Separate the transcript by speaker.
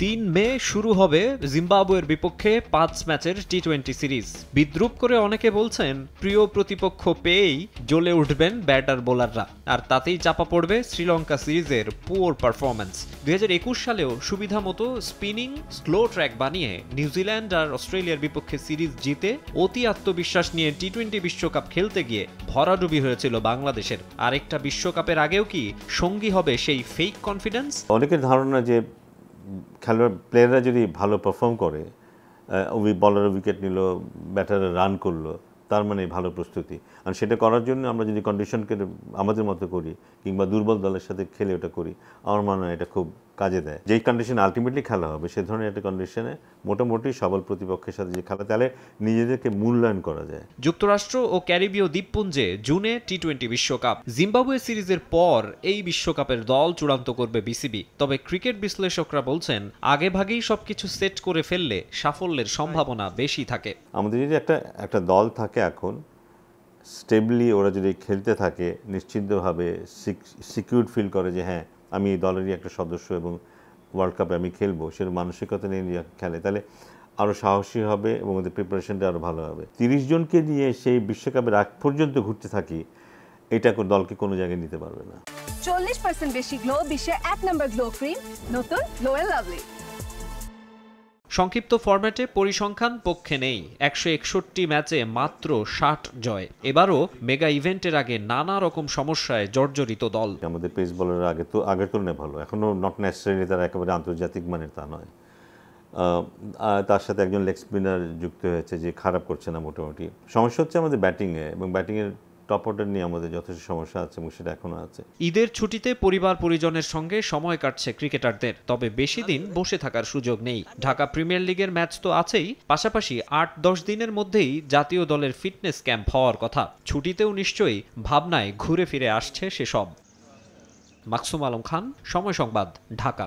Speaker 1: ৩ মে শুরু হবে জিম্বাবুয়ের বিপক্ষে ৫ ম্যাচের টি-20 সিরিজ। বিদ্রূপ করে অনেকে বলছেন প্রিয় প্রতিপক্ষ পেয়েই জ্বলে উঠবেন ব্যাটার বোলাররা, আর তাতেই চাপা পড়বে শ্রীলঙ্কা সিরিজের পুয়ার পারফরম্যান্স। ২০২১ সালেও সুবিধামতো স্পিনিং স্লো ট্র্যাক বানিয়ে নিউজিল্যান্ড আর অস্ট্রেলিয়ার বিপক্ষে সিরিজ জিতে অতি আত্মবিশ্বাস নিয়ে টি-20 বিশ্বকাপ খেলতে গিয়ে ভরাডুবি হয়েছিল বাংলাদেশের। আরেকটা বিশ্বকাপের আগেও কি সঙ্গী হবে সেই ফেক কনফিডেন্স?
Speaker 2: অনেকের ধারণা যে খেলোয়াড় প্লেয়াররা যদি ভালো পারফর্ম করে, বলার উইকেট নিল, ব্যাটাররা রান করলো, তার মানে ভালো প্রস্তুতি। আর সেটা করার জন্য আমরা যদি কন্ডিশনকে আমাদের মতো করি কিংবা দুর্বল দলের সাথে খেলে ওটা করি, আমার মনে হয় এটা খুব কাজে দেয়। যেই কন্ডিশনে আলটিমেটলি খেলা হবে সে ধরনের একটা কন্ডিশনে মোটামুটি সবল প্রতিপক্ষের সাথে যে খেলা, তাহলে নিজেদেরকে মূল্যায়ন করা যায়।
Speaker 1: যুক্তরাষ্ট্র ও ক্যারিবীয় দ্বীপপুঞ্জে জুনে টি-20 বিশ্বকাপ। জিম্বাবুয়ে সিরিজের পর এই বিশ্বকাপের দল চূড়ান্ত করবে বিসিবি। তবে ক্রিকেট বিশ্লেষকরা বলছেন আগেভাগেই সবকিছু সেট করে ফেললে সাফল্যের সম্ভাবনা বেশি থাকে।
Speaker 2: আমাদের যদি একটা দল থাকে এখন স্টেবলি, ওরা যদি খেলতে থাকে নিশ্চিন্তভাবে, সিকিউর ফিল করে যে হ্যাঁ আমি এই দলেরই একটা সদস্য এবং ওয়ার্ল্ড কাপে আমি খেলবো, সেটা মানসিকতা নিয়ে খেলে, তাহলে আরও সাহসী হবে এবং ওদের প্রিপারেশনটা আরও ভালো হবে। 30 জনকে নিয়ে সেই বিশ্বকাপের আগ পর্যন্ত ঘুরতে থাকি, এটা দলকে কোনো জায়গায় নিতে পারবে না।
Speaker 3: 40% বেশি গ্লো, বিশ্বের 1 নম্বর গ্লো ক্রিম, নতুন গ্লো এন্ড লাভলি।
Speaker 1: সংক্ষিপ্ত ফরম্যাটে পরিসংখ্যান পক্ষে নেই। 161 ম্যাচে মাত্র 60 জয়। এবারও মেগা ইভেন্টের আগে নানা রকম সমস্যায় জর্জরিত দল।
Speaker 2: আমাদের পেস বলার আগের তুলনায় ভালো, এখনও নট নেসেসারিলি তারা একেবারে আন্তর্জাতিক মানের তা নয়। তার সাথে একজন লেগ স্পিনার যুক্ত হয়েছে যে খারাপ করছে না মোটামুটি। সমস্যা হচ্ছে আমাদের ব্যাটিংয়ে, এবং ব্যাটিংয়ের টপ অর্ডার নিয়ে আমাদের যথেষ্ট সমস্যা আছে এবং সেটা এখনও আছে।
Speaker 1: ঈদের ছুটিতে পরিবার পরিজনের সঙ্গে সময় কাটছে ক্রিকেটারদের, তবে বেশি দিন বসে থাকার সুযোগ নেই। ঢাকা প্রিমিয়ার লিগের ম্যাচ তো আছেই, পাশাপাশি ৮-১০ দিনের মধ্যেই জাতীয় দলের ফিটনেস ক্যাম্প হওয়ার কথা। ছুটিতেও নিশ্চয়ই ভাবনায় ঘুরে ফিরে আসছে সেসব। মাকসুম আলম খান, সময় সংবাদ, ঢাকা।